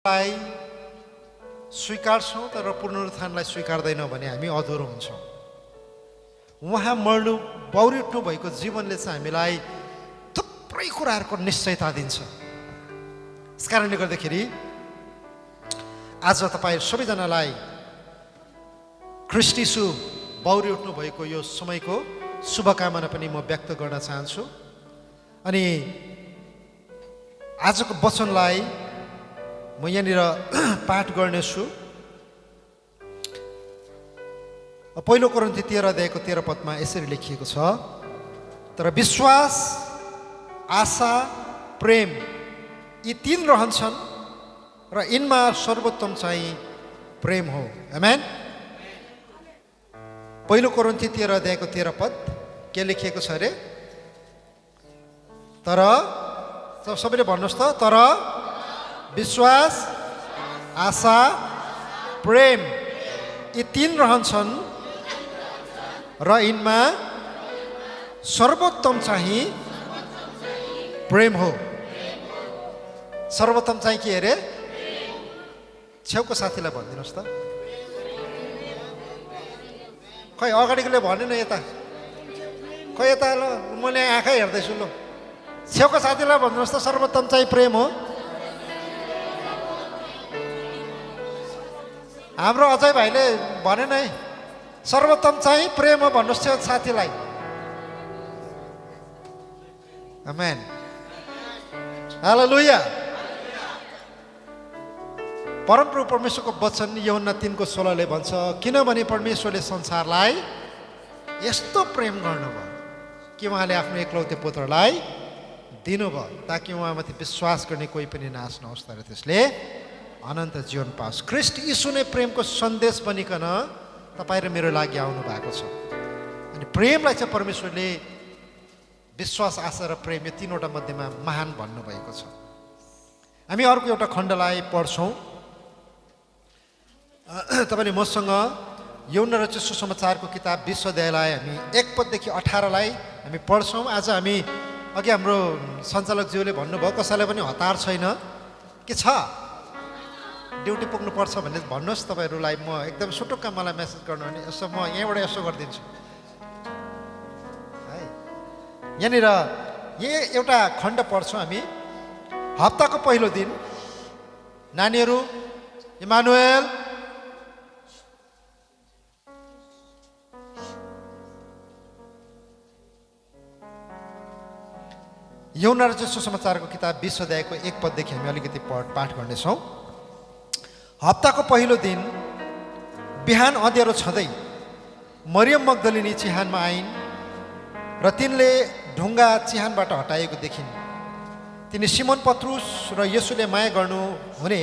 लाई स्वीकार्छौँ तर पुनरुत्थानलाई स्वीकार्दैनौँ भने हामी अधुरो हुन्छौँ। उहाँ मर्नु बौरी उठ्नु भएको जीवनले चाहिँ हामीलाई थुप्रै कुराहरूको निश्चयता दिन्छ। यस कारणले गर्दाखेरि आज तपाईँ सबैजनालाई ख्रीष्ट यीशु बौरी उठ्नु भएको यो समयको शुभकामना पनि म व्यक्त गर्न चाहन्छु। अनि आजको वचनलाई म यहाँनिर पाठ गर्नेछु। पहिलो कोरिन्थी 13 अध्यायको 13 पदमा यसरी लेखिएको छ, तर विश्वास, आशा, प्रेम यी तीन रहन्छन् र यिनमा सर्वोत्तम चाहिँ प्रेम हो। आमेन। पहिलो कोरिन्थी 13 अध्यायको 13 पद के लेखिएको छ अरे? तर सबैले भन्नुहोस् त, तर विश्वास, आशा, प्रेम यी तीन रहन्छन् र यिनमा सर्वोत्तम चाहिँ प्रेम हो। सर्वोत्तम चाहिँ के अरे? छेउको साथीलाई भनिदिनुहोस् त। खै अगाडिकोले भनेन, यता खै यता ल, मैले आँखै हेर्दैछु। ल छेउको साथीलाई भनिदिनुहोस् त, सर्वोत्तम चाहिँ प्रेम हो। हाम्रो अजय भाइले भनेन है, सर्वोत्तम चाहिँ प्रेम हो भन्नुहोस् त्यो साथीलाई। आमेन। हालेलुया। परमप्रभु परमेश्वरको वचन यूहन्ना 3:16 भन्छ, किनभने परमेश्वरले संसारलाई यस्तो प्रेम गर्नुभयो कि उहाँले आफ्नो एकलौते पुत्रलाई दिनुभयो ताकि उहाँमाथि विश्वास गर्ने कोही पनि नाश नहोस् तर त्यसले अनन्त जीवन पाओस्। ख्रीष्ट यीशु नै प्रेमको सन्देश बनिकन तपाईँ र मेरो लागि आउनु भएको छ। अनि प्रेमलाई चाहिँ परमेश्वरले विश्वास, आशा र प्रेम यो तीनवटा मध्येमा महान भन्नुभएको छ। हामी अर्को एउटा खण्डलाई पढ्छौँ। तपाईँले मसँग यूहन्ना रचित सुसमाचारको किताब 20 अध्यायलाई हामी 1 पददेखि 18लाई हामी पढ्छौँ। आज हामी अघि हाम्रो सञ्चालकज्यूले भन्नुभयो कसैलाई पनि हतार छैन के छ, ड्युटी पुग्नुपर्छ भन्ने भन्नुहोस् तपाईँहरूलाई। म एकदम सुटुक्क मलाई मेसेज गर्नु भने यसो म यहाँबाट यसो गरिदिन्छु है। यहाँनिर एउटा खण्ड पढ्छौँ हामी। हप्ताको पहिलो दिन नानीहरू इमानुएल यूहन्ना रचित सुसमाचारको किताब 20 अध्यायको 1 पददेखि हामी अलिकति पाठ गर्नेछौँ। हप्ताको पहिलो दिन बिहान अँध्यारो छँदै मरियम मग्दलिनी चिहानमा आइन् र तिनले ढुङ्गा चिहानबाट हटाएको देखिन्। तिनी सिमोन पत्रुस र येशूले माया गर्नु हुने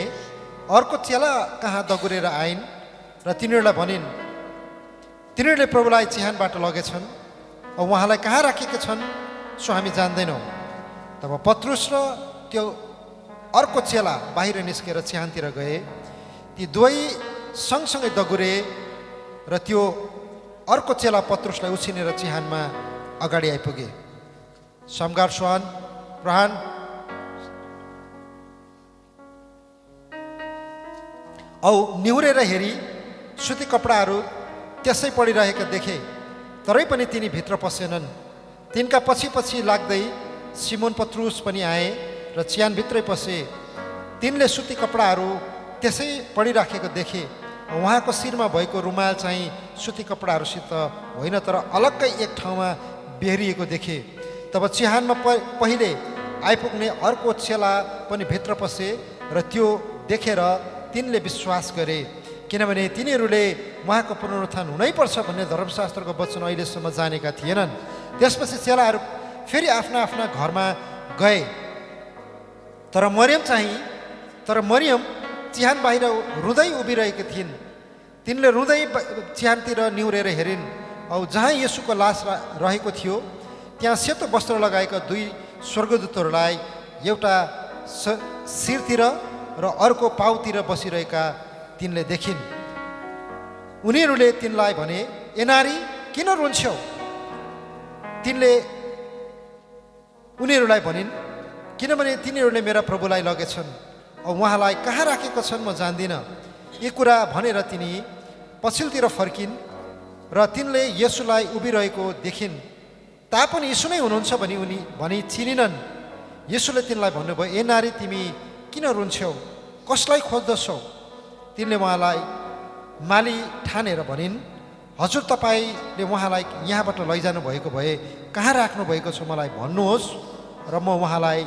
अर्को चेला कहाँ दगुरेर आइन् र तिनीहरूलाई भनिन्, तिनीहरूले प्रभुलाई चिहानबाट लगेछन्, उहाँलाई कहाँ राखेका छन् सो हामी जान्दैनौँ। तब पत्रुस र त्यो अर्को चेला बाहिर निस्केर चिहानतिर गए। ती दुवै सँगसँगै दगुरे र त्यो अर्को चेला पत्रुसलाई उछिनेर चिहानमा अगाडि आइपुगे। समगार स्वान प्रहान औ निहुरेर हेरी सुती कपडाहरू त्यसै पडिरहेका देखे, तरै पनि तिनी भित्र पसेनन्। तिनका पछि पछि लाग्दै सिमोन पत्रुस पनि आए र चिहानभित्रै पसे। तिनले सुती कपडाहरू त्यसै पडिराखेको देखे। उहाँको शिरमा भएको रुमाल चाहिँ सुती कपडाहरूसित होइन तर अलग्गै एक ठाउँमा बेहोरिएको देखे। तब चिहानमा पहिले आइपुग्ने अर्को चेला पनि भित्र पसे र त्यो देखेर तिनले विश्वास गरे, किनभने तिनीहरूले उहाँको पुनरुत्थान हुनैपर्छ भन्ने धर्मशास्त्रको वचन अहिलेसम्म जानेका थिएनन्। त्यसपछि चेलाहरू फेरि आफ्ना आफ्ना घरमा गए। तर मरियम चिहान बाहिर रुँदै उभिरहेकी थिइन्। तिनले रुँदै चिहानतिर निहुरेर हेरिन् औ जहाँ येशूको लास रहेको थियो त्यहाँ सेतो वस्त्र लगाएका दुई स्वर्गदूतहरूलाई एउटा शिरतिर र अर्को पाउतिर बसिरहेका तिनले देखिन्। उनीहरूले तिनलाई भने, ए नारी किन रुन्छौ? तिनले उनीहरूलाई भनिन्, किनभने तिनीहरूले मेरा प्रभुलाई लगेछन् उहाँलाई कहाँ राखेका छन् म जान्दिनँ। यी कुरा भनेर तिनी पछिल्तिर फर्किन् र तिनले येशूलाई उभिरहेको देखिन्। तापनि यीशु नै हुनुहुन्छ भनी चिनिनन्। येशूले तिनलाई भन्नुभयो, ए नारी, तिमी किन रुन्छौ? कसलाई खोज्दछौ? तिनले उहाँलाई माली ठानेर भनिन्, हजुर, तपाईँले उहाँलाई यहाँबाट लैजानु भएको भए कहाँ राख्नु भएको छ मलाई भन्नुहोस् र म उहाँलाई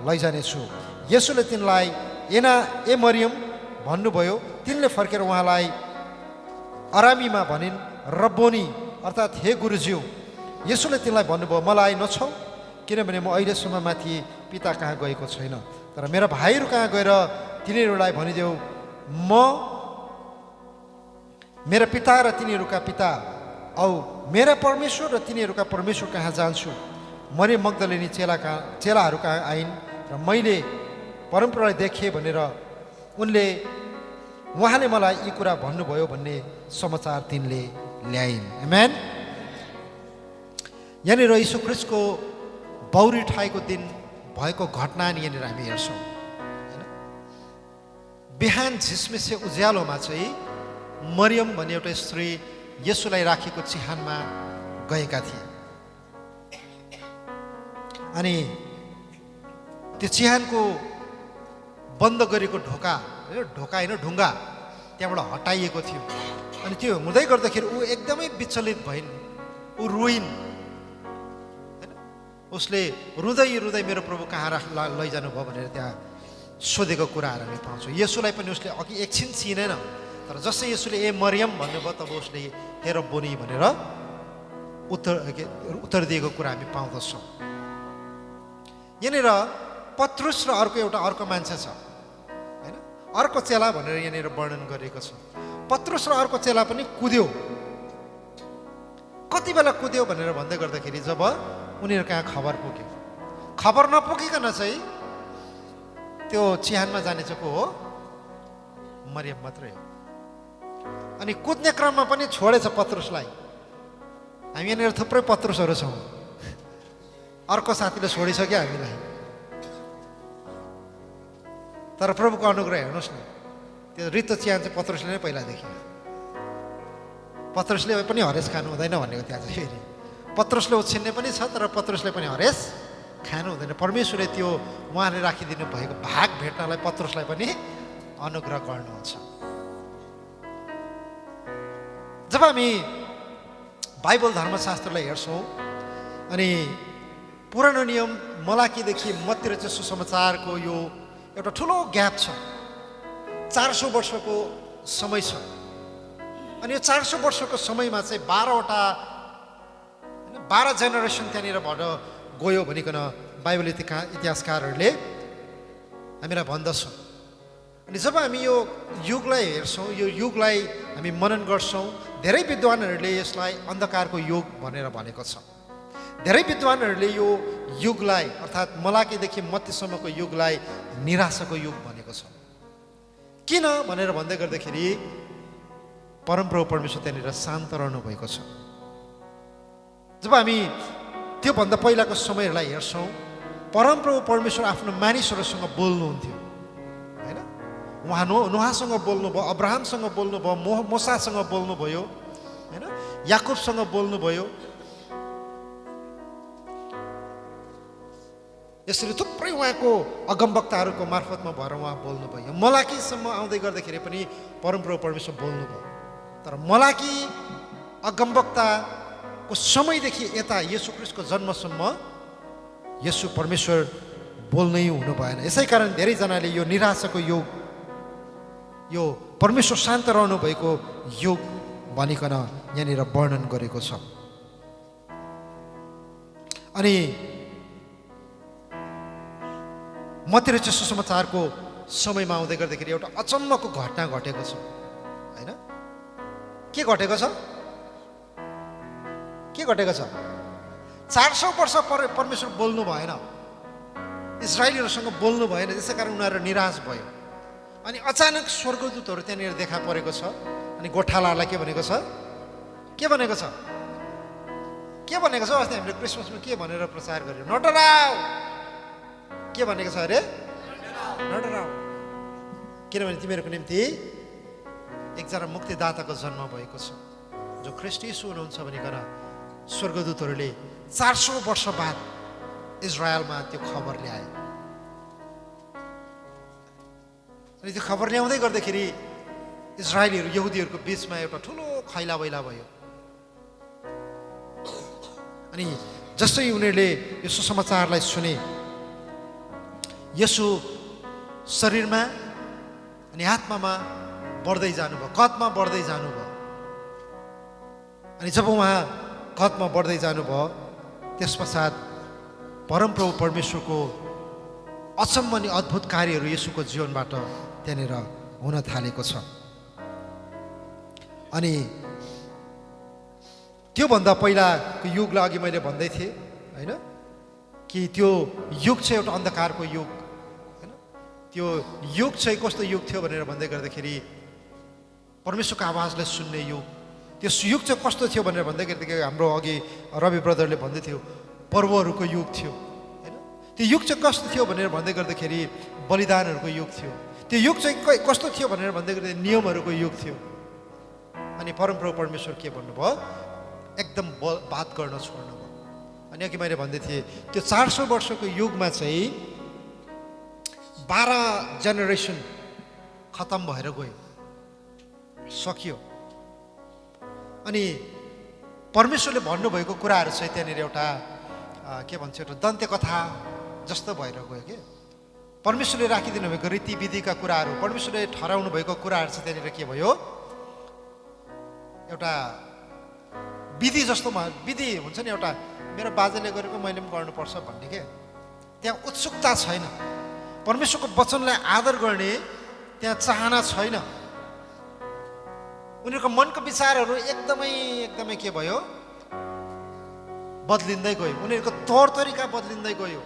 लैजानेछु। येशूले तिनलाई ए मरियम भन्नुभयो। तिनले फर्केर उहाँलाई अरामीमा भनिन्, रब्बोनी, अर्थात् हे गुरुज्यू। येशूले तिनलाई भन्नुभयो, मलाई नछौ, किनभने म अहिलेसम्म माथि पिता कहाँ गएको छैन। तर मेरा भाइहरू कहाँ गएर तिनीहरूलाई भनिदेऊ, म मेरा पिता र तिनीहरूका पिता औ मेरा परमेश्वर र तिनीहरूका परमेश्वर कहाँ जान्छु। मरियम मग्दलिनी चेलाहरू कहाँ आइन् र मैले परमप्रभुलाई देखेँ भनेर उहाँले मलाई यी कुरा भन्नुभयो भन्ने समाचार तिनले ल्याइन्। आमेन। यहाँनिर यीशु ख्रीष्टको बौरी ठाएको दिन भएको घटना यहाँनिर हामी हेर्छौँ। बिहान झिसमिसे उज्यालोमा चाहिँ मरियम भन्ने एउटा स्त्री येशूलाई राखेको चिहानमा गएका थिए। अनि त्यो चिहानको बन्द गरेको ढोका होइन, ढुङ्गा त्यहाँबाट हटाइएको थियो। अनि त्यो हुँदै गर्दाखेरि ऊ एकदमै विचलित भइन्, ऊ रोइन्। उसले रुँदै मेरो प्रभु कहाँ लैजानु भयो भनेर त्यहाँ सोधेको कुराहरू हामी पाउँछौँ। येशूलाई पनि उसले अघि एकछिन चिनेन, तर जसै येशूले ए मरियम भन्नुभयो तब उसले हे रब्बोनी भनेर उत्तर दिएको कुरा हामी पाउँदछौँ। यहाँनिर पत्रुस र अर्को मान्छे छ होइन, अर्को चेला भनेर यहाँनिर वर्णन गरिएको छ। पत्रुस र अर्को चेला पनि कुद्यो। कति बेला कुद्यो भनेर भन्दै गर्दाखेरि जब उनीहरू कहाँ खबर पुग्यो, खबर नपुगिकन चाहिँ त्यो चिहानमा जाने चाहिँ को हो? मरियम मात्रै हो। अनि कुद्ने क्रममा पनि छोडेछ पत्रुसलाई। हामी यहाँनिर थुप्रै पत्रुसहरू छौँ। अर्को साथीले छोडिसक्यो हामीलाई। तर प्रभुको अनुग्रह हेर्नुहोस् न, त्यो रित्तो चिहान चाहिँ पत्रुसले नै पहिला देख्यो। पत्रुसले पनि हरेस खानु हुँदैन भनेको त्यहाँ चाहिँ फेरि पत्रुसले उछिन्ने पनि छ, तर पत्रुसले पनि हरेस खानु हुँदैन। परमेश्वरले त्यो उहाँले राखिदिनु भएको भाग भेट्नलाई पत्रुसलाई पनि अनुग्रह गर्नुहुन्छ। जब हामी बाइबल धर्मशास्त्रलाई हेर्छौँ अनि पुरानो नियम मलाकीदेखि मत्तीतिर चाहिँ सुसमाचारको यो एउटा ठुलो ग्याप छ। 400 वर्षको समय छ। अनि यो 400 वर्षको समयमा चाहिँ 12 जेनेरेसन त्यहाँनिरबाट गयो भनिकन बाइबल इतिहासकारहरूले हामीलाई भन्दछन्। अनि जब हामी यो युगलाई हेर्छौँ, यो युगलाई हामी मनन गर्छौँ, धेरै विद्वानहरूले यसलाई अन्धकारको युग भनेर भनेको छ। धेरै विद्वानहरूले यो युगलाई अर्थात् मलाकीदेखि मत्तीसम्मको युगलाई निराशाको युग भनेको छ। किन भनेर भन्दै गर्दाखेरि परमप्रभु परमेश्वर त्यहाँनिर शान्त रहनु भएको छ। जब हामी त्योभन्दा पहिलाको समयहरूलाई हेर्छौँ, परमप्रभु परमेश्वर आफ्नो मानिसहरूसँग बोल्नुहुन्थ्यो होइन। उहाँ नोहासँग बोल्नुभयो, अब्राहमसँग बोल्नुभयो, मोसासँग बोल्नुभयो होइन, याकुबसँग बोल्नुभयो। यसरी थुप्रै उहाँको अगमवक्ताहरूको मार्फतमा भएर उहाँ बोल्नुभयो। मलाकीसम्म आउँदै गर्दाखेरि पनि परमप्रभु परमेश्वर बोल्नुभयो। तर मलाकी अगमवक्ताको समयदेखि यता येशू ख्रीष्टको जन्मसम्म येशू परमेश्वर बोल्नै हुनु भएन। यसै कारण धेरैजनाले यो निराशाको युग, यो परमेश्वर शान्त रहनु भएको युग भनिकन यहाँनिर वर्णन गरेको छ। अनि मत्तीतिर चाहिँ सुसमाचारको समयमा आउँदै गर्दाखेरि एउटा अचम्मको घटना घटेको छ होइन। के घटेको छ? के घटेको छ? 400 वर्ष परमेश्वर बोल्नु भएन, इजरायलीहरूसँग बोल्नु भएन। त्यसै कारण उनीहरू निराश भयो। अनि अचानक स्वर्गदूतहरू त्यहाँनिर देखा परेको छ। अनि गोठालाहरूलाई के भनेको छ? के भनेको छ? के भनेको छ? अस्ति हामीले क्रिसमसमा के भनेर प्रचार गर्यौँ? नडराऊ। के भनेको छ अरे? नडराऊ। किनभने तिमीहरूको निम्ति एकजना मुक्तिदाताको जन्म भएको छ, जो ख्रीष्ट यीशु हुनुहुन्छ भनिकन स्वर्गदूतहरूले 400 वर्ष बाद इजरायलमा त्यो खबर ल्याए। अनि त्यो खबर ल्याउँदै गर्दाखेरि इजरायलीहरू यहुदीहरूको बिचमा एउटा ठुलो खैला बैला भयो। अनि जसै उनीहरूले यो सुसमाचारलाई सुने, यसु शरीरमा अनि आत्मामा बढ्दै जानुभयो, कदमा बढ्दै जानुभयो। अनि जब उहाँ कदमा बढ्दै जानुभयो, त्यस पश्चात परमप्रभु परमेश्वरको अचम्म अनि अद्भुत कार्यहरू यसुको जीवनबाट त्यहाँनिर हुन थालेको छ। अनि त्योभन्दा पहिलाको युगलाई अघि मैले भन्दै थिएँ होइन, कि त्यो युग चाहिँ एउटा अन्धकारको युग होइन। त्यो युग चाहिँ कस्तो युग थियो भनेर भन्दै गर्दाखेरि परमेश्वरको आवाजलाई सुन्ने युग। त्यो युग चाहिँ कस्तो थियो भनेर भन्दै गर्दाखेरि हाम्रो अघि रवि ब्रदरले भन्दै थियो पर्वहरूको युग थियो होइन। त्यो युग चाहिँ कस्तो थियो भनेर भन्दै गर्दाखेरि बलिदानहरूको युग थियो। त्यो युग चाहिँ कस्तो थियो भनेर भन्दै गर्दाखेरि नियमहरूको युग थियो। अनि परमप्रभु परमेश्वर के भन्नुभयो, एकदम बात गर्न छोड्नुभयो। अनि अघि मैले भन्दै थिएँ त्यो 400 वर्षको युगमा चाहिँ 12 जेनेरेसन खतम भएर गयो, सकियो। अनि परमेश्वरले भन्नुभएको कुराहरू चाहिँ त्यहाँनिर एउटा के भन्छ, एउटा दन्त्य कथा जस्तो भएर गयो कि परमेश्वरले राखिदिनु भएको रीतिविधिका कुराहरू, परमेश्वरले ठहराउनु भएको कुराहरू चाहिँ त्यहाँनिर के भयो, एउटा विधि जस्तो विधि हुन्छ नि, एउटा मेरो बाजेले गरेको मैले पनि गर्नुपर्छ भन्ने के, त्यहाँ उत्सुकता छैन। परमेश्वरको वचनलाई आदर गर्ने त्यहाँ चाहना छैन। उनीहरूको मनको विचारहरू एकदमै के भयो, बदलिँदै गयो। उनीहरूको तौर तरिका बदलिँदै गयो।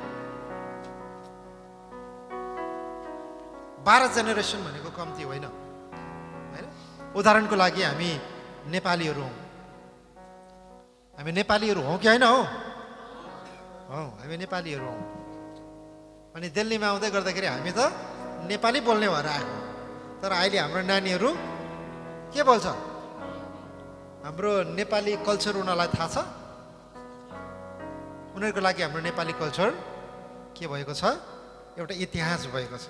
12 जेनेरेसन भनेको कम्ती होइन होइन। उदाहरणको लागि हामी नेपालीहरू हौँ, हामी नेपालीहरू हौँ कि होइन हौ? हामी नेपालीहरू हौँ। अनि दिल्लीमा आउँदै गर्दाखेरि हामी त नेपाली बोल्ने भएर आएको, तर अहिले हाम्रो नानीहरू के बोल्छ? हाम्रो नेपाली कल्चर उनीहरूलाई थाहा छ। उनीहरूको लागि हाम्रो नेपाली कल्चर के भएको छ, एउटा इतिहास भएको छ।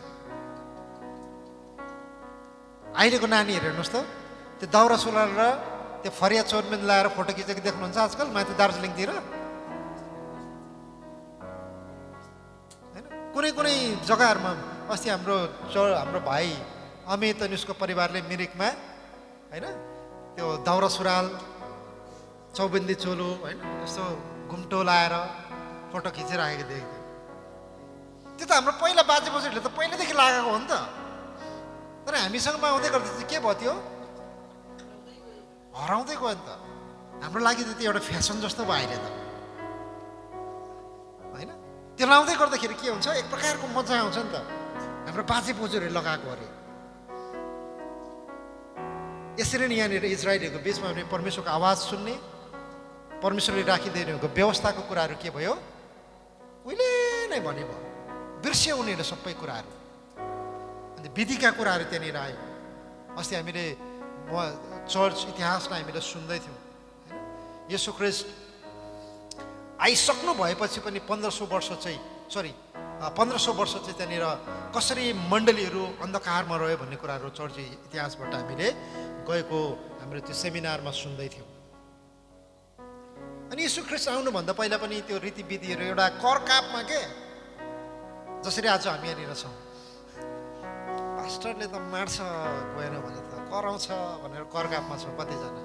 अहिलेको नानीहरू हेर्नुहोस् त, त्यो दाउरा सुरुवाल र त्यो फरिया चोरमेन लाएर फोटो खिचेको देख्नुहुन्छ आजकल माथि दार्जिलिङतिर होइन। कुनै जग्गाहरूमा अस्ति हाम्रो भाइ अमित अनि उसको परिवारले मिरिकमा होइन त्यो दाउरा सुरुवाल, चौबन्दी चोलो होइन, यस्तो घुम्टो लाएर फोटो खिचिराखेको देख्थ्यो। त्यो त हाम्रो पहिला बाजे बोजूहरूले त पहिल्यैदेखि लगाएको हो नि त। तर हामीसँग आउँदै गर्दा चाहिँ के भयो, त्यो हराउँदै गयो नि त। हाम्रो लागि त त्यो एउटा फेसन जस्तो भयो अहिले त होइन। त्यो लाउँदै गर्दाखेरि के हुन्छ, एक प्रकारको मजा आउँछ नि त। हाम्रो बाजे बोजूहरूले लगाएको अरे। यसरी नै यहाँनिर इजरायलीहरूको बिचमा भने परमेश्वरको आवाज सुन्ने, परमेश्वरले राखिदिनु भएको व्यवस्थाको कुराहरू के भयो, उहिले नै भने भयो, बिर्स्यो उनीहरूले सबै कुराहरू। अनि विधिका कुराहरू त्यहाँनिर आयो। अस्ति हामीले चर्च इतिहासलाई हामीले सुन्दै थियौँ होइन। येशू ख्रीष्ट आइसक्नु भएपछि पनि 1500 वर्ष चाहिँ 1500 वर्ष चाहिँ त्यहाँनिर कसरी मण्डलीहरू अन्धकारमा रह्यो भन्ने कुराहरू चर्च इतिहासबाट हामीले गएको हाम्रो त्यो सेमिनारमा सुन्दै थियौँ। अनि येशू ख्रीष्ट आउनुभन्दा पहिला पनि त्यो रीतिविधिहरू एउटा करकापमा के, जसरी आज हामी यहाँनिर छौँ, पास्टरले त मार्छ गएन भने त कराउँछ भनेर करकापमा छौँ कतिजना,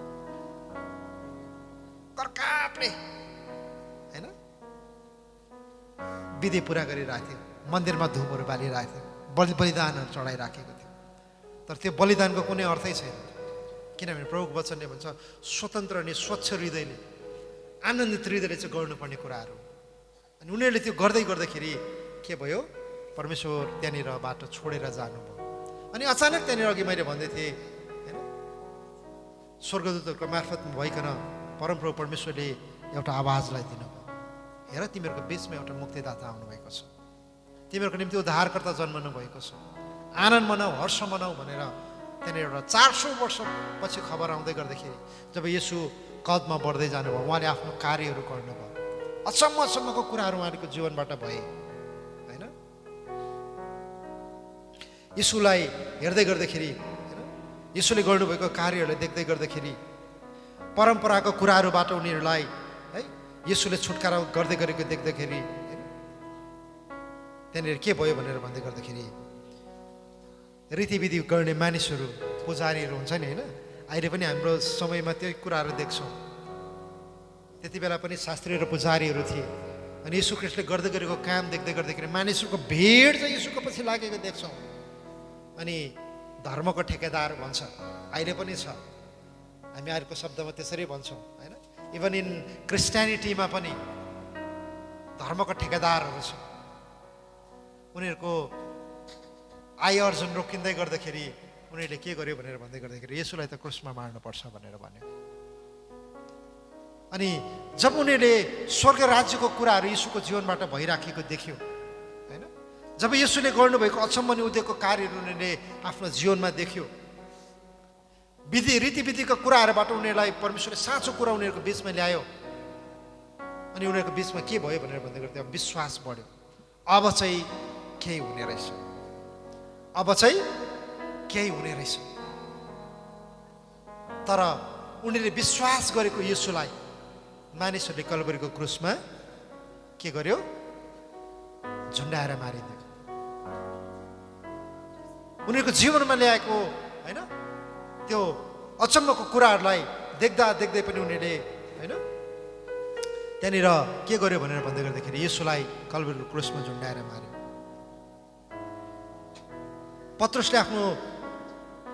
करकापले होइन विधि पुरा गरिरहेको थियो, मन्दिरमा धुपहरू बालिरहेको थियो, बलिदानहरू चढाइराखेको थियो। तर त्यो बलिदानको कुनै अर्थै छैन, किनभने प्रभुको वचनले भन्छ स्वतन्त्र अनि स्वच्छ हृदयले, आनन्दित हृदयले चाहिँ गर्नुपर्ने कुराहरू। अनि उनीहरूले त्यो गर्दै गर्दाखेरि के भयो, परमेश्वर त्यहाँनिर बाटो छोडेर जानुभयो। अनि अचानक त्यहाँनिर अघि मैले भन्दै थिएँ होइन, स्वर्गदूतहरूको मार्फतमा भइकन परमप्रभु परमेश्वरले एउटा आवाजलाई दिनुभयो, हेर तिमीहरूको बिचमा एउटा मुक्तिदाता आउनुभएको छ, तिमीहरूको निम्ति उद्धारकर्ता जन्मनु भएको छ। आनन्द मनाऊ, हर्ष मनाऊ भनेर त्यहाँनिर एउटा 400 वर्षपछि खबर आउँदै गर्दाखेरि जब येशू कदमा बढ्दै जानुभयो, उहाँले आफ्नो कार्यहरू गर्नुभयो, अचम्मको कुराहरू उहाँको जीवनबाट भए होइन। येशूलाई हेर्दै गर्दाखेरि होइन, येशूले गर्नुभएको कार्यहरूलाई देख्दै गर्दाखेरि परम्पराको कुराहरूबाट उनीहरूलाई है येशूले छुटकारा गर्दै गरेको देख्दाखेरि होइन, त्यहाँनिर के भयो भनेर भन्दै गर्दाखेरि रीतिविधि गर्ने मानिसहरू, पुजारीहरू हुन्छ नि होइन, अहिले पनि हाम्रो समयमा त्यही कुराहरू देख्छौँ। त्यति बेला पनि शास्त्री र पुजारीहरू थिए अनि येशू ख्रीष्टले गर्दै गरेको काम देख्दै गर्दाखेरि मानिसहरूको भिड चाहिँ येशूको पछि लागेको देख्छौँ। अनि धर्मको ठेकेदार भन्छ, अहिले पनि छ, हामी अर्को शब्दमा त्यसरी भन्छौँ होइन। इभन इन क्रिस्टियानिटीमा पनि धर्मको ठेकेदारहरू छ। उनीहरूको आय अर्जन रोकिँदै गर्दाखेरि उनीहरूले के गर्यो भनेर भन्दै गर्दाखेरि येशूलाई त क्रुसमा मार्नुपर्छ भनेर भन्यो। अनि जब उनीहरूले स्वर्ग राज्यको कुराहरू येशूको जीवनबाट भइराखेको देख्यो होइन, जब येशूले गर्नुभएको अचम्म नि उदेको कार्यहरू उनीहरूले आफ्नो जीवनमा देख्यो, रीतिविधिका कुराहरूबाट उनीहरूलाई परमेश्वरले साँचो कुरा उनीहरूको बिचमा ल्यायो अनि उनीहरूको बिचमा के भयो भनेर भन्दै गर्दा विश्वास बढ्यो। अब चाहिँ केही हुने रहेछ, अब चाहिँ केही हुने रहेछ। तर उनीहरूले विश्वास गरेको येशूलाई मानिसहरूले कल्भरीको क्रुसमा के गर्यो, झुन्डाएर मारिदियो। उनीहरूको जीवनमा ल्याएको होइन त्यो अचम्मको कुराहरूलाई देख्दा देख्दै पनि उनीहरूले होइन त्यहाँनिर के गर्यो भनेर भन्दै गर्दाखेरि येशूलाई कल्भरीको क्रुसमा झुन्डाएर मार्यो। पत्रुसले आफ्नो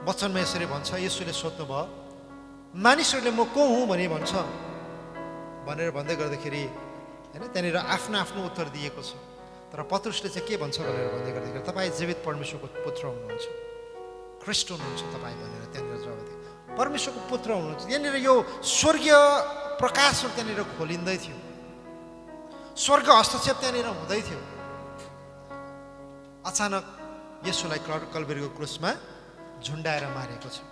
वचनमा यसरी भन्छ, येशूले सोध्नुभयो मानिसहरूले म को हुँ भने भन्छ भनेर भन्दै गर्दाखेरि होइन त्यहाँनिर आफ्नो आफ्नो उत्तर दिएको छ। तर पत्रुसले चाहिँ के भन्छ भनेर भन्दै गर्दाखेरि तपाईँ जीवित परमेश्वरको पुत्र हुनुहुन्छ, ख्रीष्ट हुनुहुन्छ तपाईँ भनेर त्यहाँनिर जवाब दियो। परमेश्वरको पुत्र हुनुहुन्छ। यहाँनिर यो स्वर्गीय प्रकाशहरू त्यहाँनिर खोलिँदै थियो, स्वर्ग हस्तक्षेप त्यहाँनिर हुँदै थियो। अचानक येशूलाई कल्भरीको क्रुसमा झुन्डाएर मारेको छ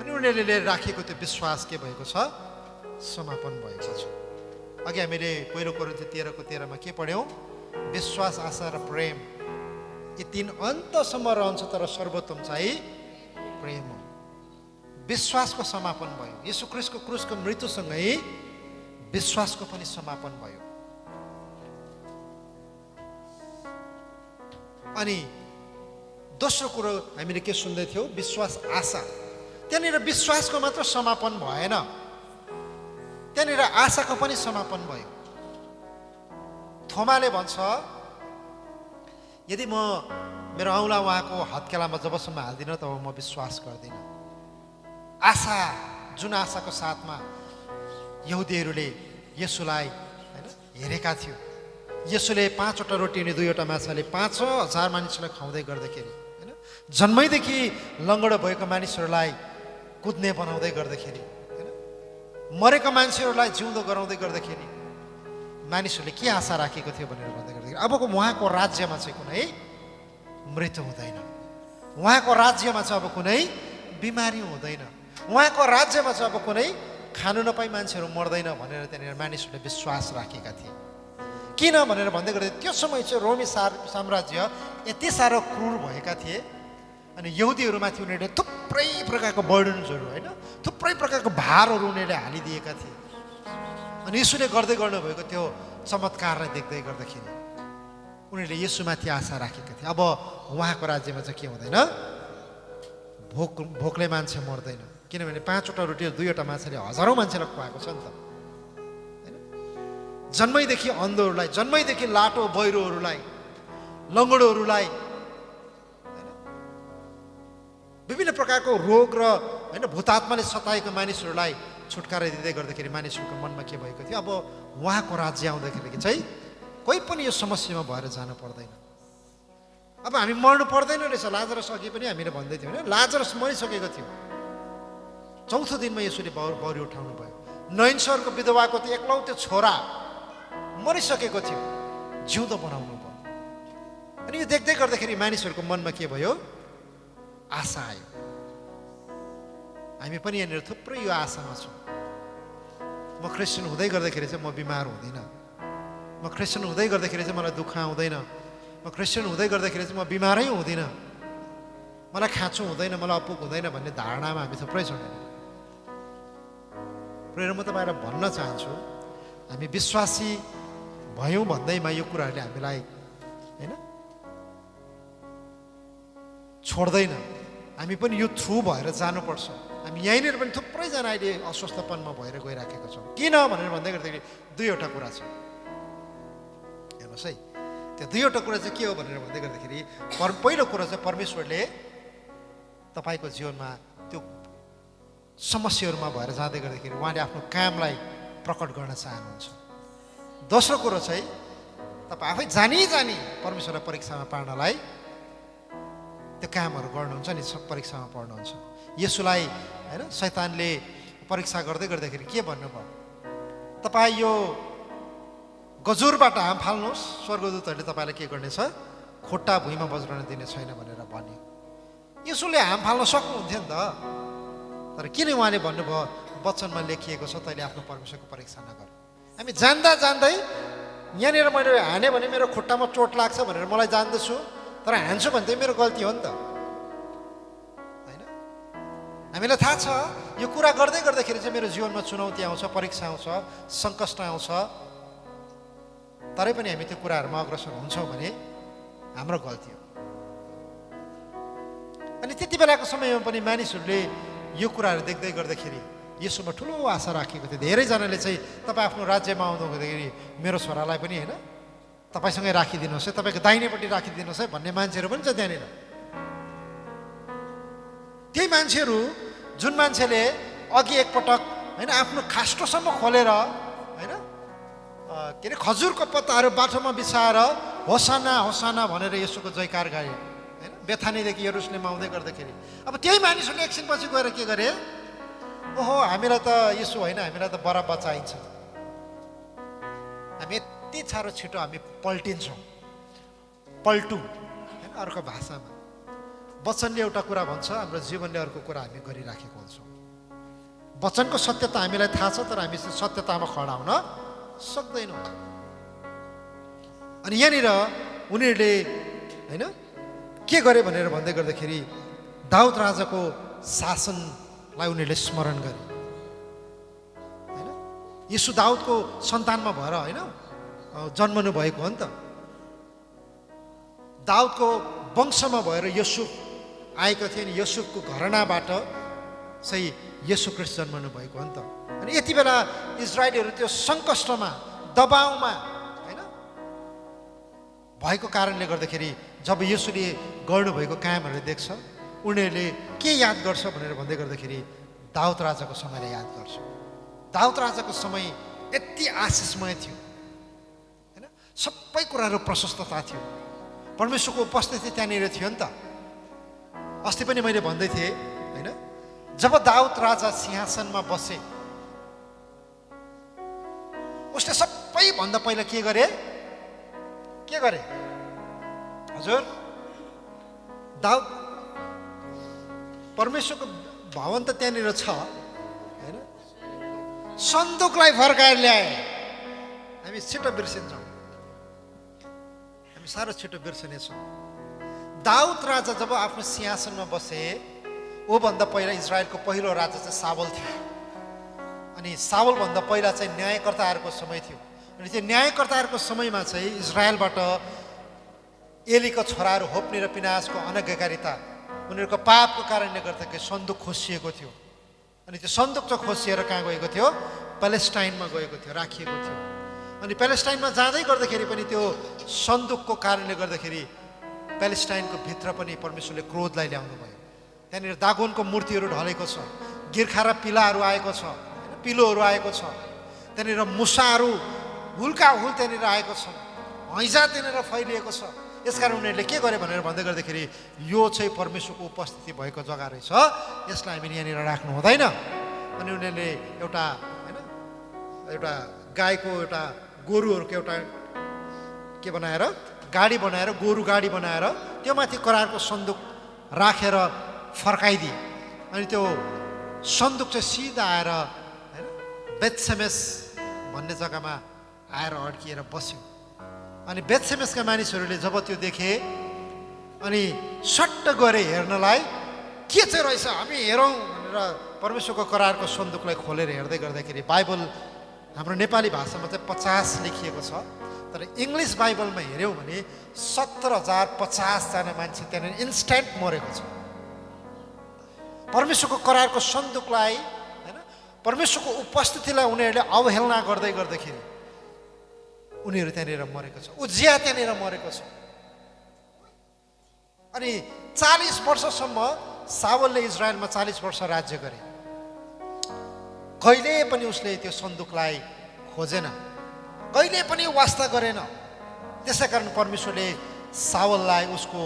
अनि उनीहरूले लिएर राखेको त्यो विश्वास के भएको छ, समापन भएको छ। अघि हामीले पहिलो कोरिन्थी 13:13 के पढ्यौँ, विश्वास, आशा र प्रेम यी तीन अन्तसम्म रहन्छ तर सर्वोत्तम चाहिँ प्रेम हो। विश्वासको समापन भयो, येशू ख्रीष्टको क्रुसको मृत्युसँगै विश्वासको पनि समापन भयो। अनि दोस्रो कुरो हामीले के सुन्दै थियौँ, विश्वास, आशा। त्यहाँनिर विश्वासको मात्र समापन भएन, त्यहाँनिर आशाको पनि समापन भयो। थोमाले भन्छ यदि म मेरो औँला उहाँको हत्केलामा जबसम्म हाल्दिनँ तब म विश्वास गर्दिनँ। आशा, जुन आशाको साथमा यहुदीहरूले येशूलाई होइन हेरेका थियो, येशूले 5वटा रोटी अनि 2वटा माछाले 5,000 मानिसलाई खुवाउँदै गर्दाखेरि होइन, जन्मैदेखि लङ्गडो भएको मानिसहरूलाई कुद्ने बनाउँदै गर्दाखेरि होइन, मरेका मान्छेहरूलाई जिउँदो गराउँदै गर्दाखेरि मानिसहरूले के आशा राखेको थियो भनेर भन्दै गर्दाखेरि अबको उहाँको राज्यमा चाहिँ कुनै मृत्यु हुँदैन, उहाँको राज्यमा चाहिँ अब कुनै बिमारी हुँदैन, उहाँको राज्यमा चाहिँ अब कुनै खानु नपाई मान्छेहरू मर्दैन भनेर त्यहाँनिर मानिसहरूले विश्वास राखेका थिए। किन भनेर भन्दै गर्दा त्यो समय चाहिँ रोमी साम्राज्य यति साह्रो क्रूर भएका थिए अनि यहुदीहरूमाथि उनीहरूले थुप्रै प्रकारको बर्डन्सहरू होइन, थुप्रै प्रकारको भारहरू उनीहरूले हालिदिएका थिए। अनि येशूले गर्दै गर्नुभएको त्यो चमत्कारलाई देख्दै गर्दाखेरि उनीहरूले येशूमाथि आशा राखेका थिए। अब उहाँको राज्यमा चाहिँ के हुँदैन, भोकले मान्छे मर्दैन, किनभने 5वटा रोटी र 2वटा माछाले हजारौँ मान्छेलाई खुवाएको छ नि त होइन। जन्मैदेखि अन्धोहरूलाई, जन्मैदेखि लाटो बहिरोहरूलाई, लङ्गडोहरूलाई होइन, विभिन्न प्रकारको रोग र होइन भूतात्माले सताएको मानिसहरूलाई छुटकारा दिँदै गर्दाखेरि मानिसहरूको मनमा के भएको थियो, अब उहाँको राज्य आउँदाखेरि चाहिँ कोही पनि यो समस्यामा भएर जानु पर्दैन, अब हामी मर्नु पर्दैन रहेछ। लाजरस अघि पनि हामीले भन्दै थियौँ होइन, लाजरस मरिसकेको थियो, 4थो दिनमा येशूले बौरी उठाउनु भयो। नयन सहरको विधवाको त्यो एकलौतो छोरा मरिसकेको थियो, जिउँदो बनाउनु भयो। अनि यो देख्दै गर्दाखेरि मानिसहरूको मनमा के भयो, आशा आयो। हामी पनि यहाँनिर थुप्रै यो आशामा छौँ। म क्रिस्चियन हुँदै गर्दाखेरि चाहिँ म बिमार हुँदिनँ, म क्रिस्चियन हुँदै गर्दाखेरि चाहिँ मलाई दुःख आउँदैन, म क्रिस्चियन हुँदै गर्दाखेरि चाहिँ म बिमारै हुँदिनँ, मलाई खाँचो हुँदैन, मलाई अपुग हुँदैन भन्ने धारणामा हामी थुप्रै छौँ। प्रेर म तपाईँलाई भन्न चाहन्छु, हामी विश्वासी भयौँ भन्दैमा यो कुराहरूले हामीलाई होइन छोड्दैन। हामी पनि यो थ्रु भएर जानुपर्छ। हामी यहीँनिर पनि थुप्रैजना अहिले अस्वस्थपनमा भएर गइराखेका छौँ। किन भनेर भन्दै गर्दाखेरि दुईवटा कुरा छ। हेर्नुहोस् है, त्यो दुईवटा कुरा चाहिँ के हो भनेर भन्दै गर्दाखेरि पहिलो कुरा चाहिँ परमेश्वरले तपाईँको जीवनमा त्यो समस्याहरूमा भएर जाँदै गर्दाखेरि उहाँले आफ्नो कामलाई प्रकट गर्न चाहनुहुन्छ। दोस्रो कुरो चाहिँ तपाईँ आफै जानी परमेश्वरलाई परीक्षामा पार्नलाई त्यो कामहरू गर्नुहुन्छ नि, परीक्षामा पर्नुहुन्छ। यसुलाई होइन शैतानले परीक्षा गर्दै गर्दाखेरि के भन्नुभयो, तपाईँ यो गजुरबाट हाम फाल्नुहोस्, स्वर्गदूतहरूले तपाईँलाई के गर्नेछ, खुट्टा भुइँमा बज्रन दिने छैन भनेर भन्यो। यसुले हाम फाल्न सक्नुहुन्थ्यो नि त, तर किन उहाँले भन्नुभयो वचनमा लेखिएको छ तैँले आफ्नो परमेश्वरको परीक्षा नगर। हामी जान्दै यहाँनिर मैले हाने भने मेरो खुट्टामा चोट लाग्छ भनेर मलाई जान्दछु, तर हान्छु भने चाहिँ मेरो गल्ती हो नि त होइन। हामीलाई थाहा छ यो कुरा गर्दै गर्दाखेरि चाहिँ मेरो जीवनमा चुनौती आउँछ, परीक्षा आउँछ, सङ्कष्ट आउँछ, तरै पनि हामी त्यो कुराहरूमा अग्रसर हुन्छौँ भने हाम्रो गल्ती हो। अनि त्यति बेलाको समयमा पनि मानिसहरूले यो कुराहरू देख्दै गर्दाखेरि यसोमा ठुलो आशा राखेको थियो। धेरैजनाले चाहिँ तपाईँ आफ्नो राज्यमा आउँदाखेरि मेरो छोरालाई पनि होइन तपाईँसँगै राखिदिनुहोस् है, तपाईँको दाहिनेपट्टि राखिदिनुहोस् है भन्ने मान्छेहरू पनि छ त्यहाँनिर। त्यही मान्छेहरू जुन मान्छेले अघि एकपटक होइन आफ्नो खास्टोसम्म खोलेर होइन के अरे खजुरको पत्ताहरू बाटोमा बिछाएर होसाना होसाना भनेर यसोको जयकार गाए होइन, बेथानीदेखि यरुसलेम आउँदै गर्दाखेरि। अब त्यही मानिसहरूले एकछिनपछि गएर के गरे, ओहो हामीलाई त यसो होइन, हामीलाई त बराबर चाहिन्छ। हामी यति साह्रो छिटो हामी पल्टिन्छौँ, पल्टु होइन अर्को भाषामा। वचनले एउटा कुरा भन्छ, हाम्रो जीवनले अर्को कुरा हामी गरिराखेको हुन्छौँ। वचनको सत्यता हामीलाई थाहा छ, तर हामी सत्यतामा खडा हुन सक्दैनौँ। अनि यहाँनिर उनीहरूले होइन के गरे भनेर भन्दै गर्दाखेरि दाउद राजाको शासनलाई उनीहरूले स्मरण गरे होइन। यसु दाउदको सन्तानमा भएर होइन जन्मनु भएको हो नि त, दाउदको वंशमा भएर यसुफ आएको थियो नि, यसुफको घरानाबाट चाहिँ यसु ख्रीष्ट जन्मनु भएको हो नि त। अनि यति बेला इजरायलीहरू त्यो सङ्कष्टमा दबाउमा होइन भएको कारणले गर्दाखेरि जब यसुले गर्नुभएको कामहरू देख्छ उनीहरूले के याद गर्छ भनेर भन्दै गर्दाखेरि दाउद राजाको समयलाई याद गर्छ। दाउद राजाको समय यति आशिषमय थियो होइन, सबै कुराहरू प्रशस्तता थियो, परमेश्वरको उपस्थिति त्यहाँनिर थियो नि त। अस्ति पनि मैले भन्दै थिएँ होइन, जब दाउद राजा सिंहासनमा बसे उसले सबैभन्दा पहिला के गरे हजुर, दाउद परमेश्वरको भवन त त्यहाँनिर छ होइन, सन्दुकलाई फर्काएर ल्याए। हामी छिटो बिर्सिन्छौँ, हामी साह्रो छिटो बिर्सिनेछौँ। दाउद राजा जब आफ्नो सिंहासनमा बसे ऊभन्दा पहिला इजरायलको पहिलो राजा चाहिँ सावल थियो। अनि सावलभन्दा पहिला चाहिँ न्यायकर्ताहरूको समय थियो। अनि त्यो न्यायकर्ताहरूको समयमा चाहिँ इजरायलबाट एलीको छोराहरू होप्नी र पिनासको अनज्ञाकारिता, उनीहरूको पापको कारणले गर्दाखेरि सन्दुक खोसिएको थियो। अनि त्यो सन्दुक चाहिँ खोसिएर कहाँ गएको थियो, प्यालेस्टाइनमा गएको थियो, राखिएको थियो। अनि प्यालेस्टाइनमा जाँदै गर्दाखेरि पनि त्यो सन्दुकको कारणले गर्दाखेरि प्यालेस्टाइनको भित्र पनि परमेश्वरले क्रोधलाई ल्याउनु भयो। त्यहाँनिर दागोनको मूर्तिहरू ढलेको छ, गिर्खा र पिलाहरू आएको छ, पिलोहरू आएको छ, त्यहाँनिर मुसाहरू हुल्काहुल त्यहाँनिर आएको छ, हैजा त्यहाँनिर फैलिएको छ। यसकारण उनीहरूले के गरे भनेर भन्दै गर्दाखेरि यो चाहिँ परमेश्वरको उपस्थिति भएको जग्गा रहेछ, यसलाई हामीले यहाँनिर राख्नु हुँदैन। अनि उनीहरूले एउटा होइन एउटा गाईको एउटा गोरुहरूको एउटा के बनाएर गाडी बनाएर, गोरु गाडी बनाएर त्यो माथि करारको सन्दुक राखेर फर्काइदिए। अनि त्यो सन्दुक चाहिँ सिधा आएर होइन बेथसेमेस भन्ने जग्गामा आएर अड्किएर बस्यो। अनि बेथसेमेसका मानिसहरूले जब त्यो देखे अनि सट्ट गरे हेर्नलाई, के चाहिँ रहेछ हामी हेरौँ भनेर परमेश्वरको करारको सन्दुकलाई खोलेर हेर्दै गर्दाखेरि बाइबल हाम्रो नेपाली भाषामा चाहिँ 50 लेखिएको छ, तर इङ्ग्लिस बाइबलमा हेऱ्यौँ भने 17,050 जना मान्छे त्यहाँनिर इन्स्ट्यान्ट मरेको छ। परमेश्वरको करारको सन्दुकलाई होइन परमेश्वरको उपस्थितिलाई उनीहरूले अवहेलना गर्दै गर्दाखेरि उनीहरू त्यहाँनिर मरेको छ। उज्जिया त्यहाँनिर मरेको छ। अनि 40 वर्षसम्म सावलले इजरायलमा 40 वर्ष राज्य गरे। कहिले पनि उसले त्यो सन्दुकलाई खोजेन, कहिले पनि वास्ता गरेन। त्यसै कारण परमेश्वरले सावललाई उसको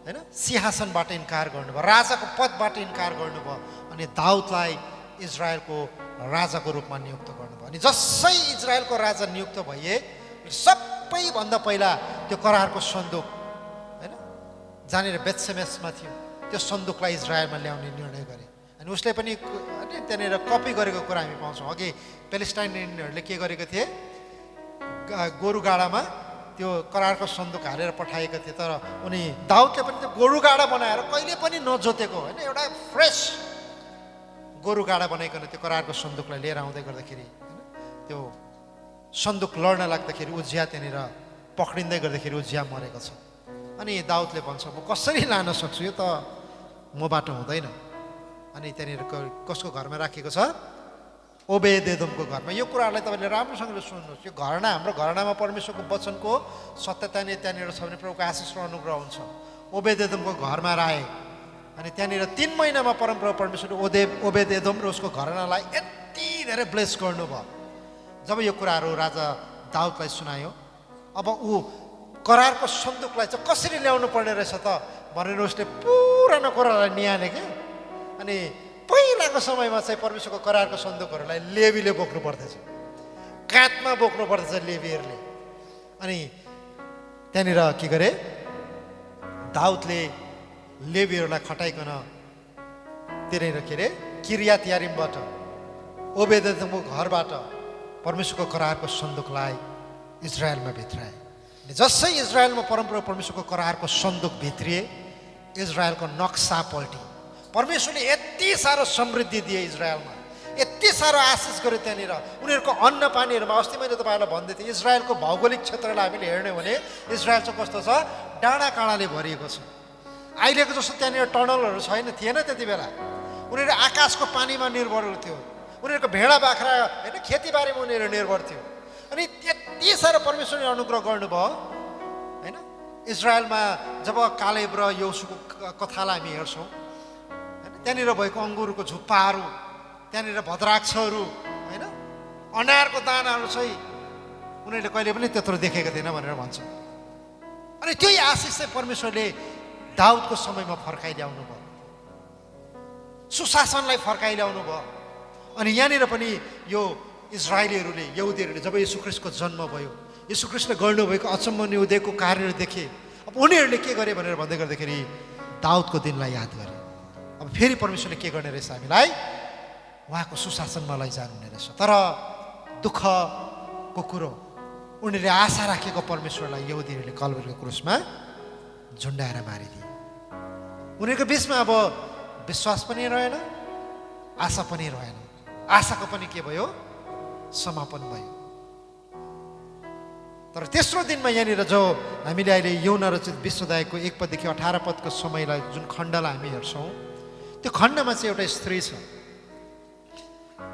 होइन सिंहासनबाट इन्कार गर्नुभयो, राजाको पदबाट इन्कार गर्नुभयो अनि दाउदलाई इजरायलको राजाको रूपमा नियुक्त गर्नुभयो। अनि जसै इजरायलको राजा नियुक्त भए सबैभन्दा पहिला त्यो करारको सन्दुक होइन जहाँनिर बेथसेमेसमा थियो त्यो सन्दुकलाई इजरायलमा ल्याउने निर्णय गरे। अनि उसले पनि त्यहाँनिर कपी गरेको कुरा हामी पाउँछौँ। अघि पेलेस्टाइनियनहरूले के गरेको थिए, गोरुगाडामा त्यो करारको सन्दुक हालेर पठाएका थिए, तर उनी दाउदले पनि त्यो गोरुगाडा बनाएर कहिले पनि नजोतेको होइन एउटा फ्रेस गोरुगाडा बनाइकन त्यो करारको सन्दुकलाई लिएर आउँदै गर्दाखेरि होइन त्यो सन्दुक लड्न लाग्दाखेरि उज्जिया त्यहाँनिर पक्रिँदै गर्दाखेरि उज्जिया मरेको छ। अनि दाउदले भन्छ म कसरी लान सक्छु, यो त मबाट हुँदैन। अनि त्यहाँनिर कसको घरमा राखेको छ, ओबेदेदोमको घरमा। यो कुराहरूलाई तपाईँले राम्रोसँगले सुन्नुहोस्। यो घरना हाम्रो घरनामा परमेश्वरको वचनको सत्यता नै त्यहाँनिर छ भने प्रभुको आशिष र अनुग्रह हुन्छ। ओबेदेदोमको घरमा राखे अनि त्यहाँनिर 3 महिनामा परमप्रभु परमेश्वरले ओबेदेदोम र उसको घरनालाई यति धेरै ब्लेस गर्नुभयो। जब यो कुराहरू राजा दाउदलाई सुनायो, अब ऊ करारको सन्दुकलाई चाहिँ कसरी ल्याउनु पर्ने रहेछ त भनेर उसले पुरानो कुरालाई निहाले क्या। अनि पहिलाको समयमा चाहिँ परमेश्वरको करारको सन्दुकहरूलाई लेवीले बोक्नु पर्दछ, काँधमा बोक्नु पर्दछ लेवीहरूले। अनि त्यहाँनिर के गरे, दाउदले लेवीहरूलाई खटाइकन त्यहाँनिर के अरे किरियात यारिमबाट ओबेदेदोमको घरबाट परमेश्वरको करारको सन्दुकलाई इजरायलमा भित्राए। जसै इजरायलमा परमप्रभु परमेश्वरको करारको सन्दुक भित्रिए, इजरायलको नक्सा पल्टी। परमेश्वरले यति साह्रो समृद्धि दिए इजरायलमा, यति साह्रो आशिष गर्यो त्यहाँनिर। उनीहरूको अन्न पानीहरूमा अस्ति मैले तपाईँहरूलाई भन्दै थिएँ, इजरायलको भौगोलिक क्षेत्रलाई हामीले हेर्ने हो भने इजरायल चाहिँ कस्तो छ, डाँडा काँडाले भरिएको छ। अहिलेको जस्तो त्यहाँनिर टनलहरू थिएन त्यति बेला। उनीहरू आकाशको पानीमा निर्भर थियो, उनीहरूको भेडा बाख्रा होइन खेतीबारीमा उनीहरू निर्भर थियो। अनि यति साह्रो परमेश्वरले अनुग्रह गर्नुभयो होइन। इजरायलमा जब कालेब र यहोशूको कथालाई हामी हेर्छौँ, त्यहाँनिर भएको अङ्गुरको झुप्पाहरू, त्यहाँनिर भद्राक्षहरू होइन अनारको दानाहरू चाहिँ उनीहरूले कहिले पनि त्यत्रो देखेको थिएन भनेर भन्छ। अनि त्यही आशिष चाहिँ परमेश्वरले दाउदको समयमा फर्काइल्याउनु भयो, सुशासनलाई फर्काइल्याउनु भयो। अनि यहाँनिर पनि यो इजरायलीहरूले यहुदीहरूले जब यीशु ख्रीष्टको जन्म भयो, यीशु ख्रीष्टले गर्नुभएको अचम्म उदयको कार्यहरू देखे, अब उनीहरूले के गरे भनेर भन्दै गर्दाखेरि दाउदको दिनलाई याद गरे। अब फेरि परमेश्वरले के गर्ने रहेछ, हामीलाई उहाँको सुशासनमा लैजानुहुने रहेछ। तर दुःखको कुरो, उनीहरूले आशा राखेको परमेश्वरलाई यहुदीहरूले कल्भरीको क्रुसमा झुन्डाएर मारिदिए। उनीहरूको बिचमा अब विश्वास पनि रहेन, आशा पनि रहेन। आशाको पनि के भयो, समापन भयो। तर तेस्रो दिनमा यहाँनिर जो हामीले अहिले यौन रचित विश्वदायको 1 पददेखि 18 पदको समयलाई जुन खण्डलाई हामी हेर्छौँ, त्यो खण्डमा चाहिँ एउटा स्त्री छ।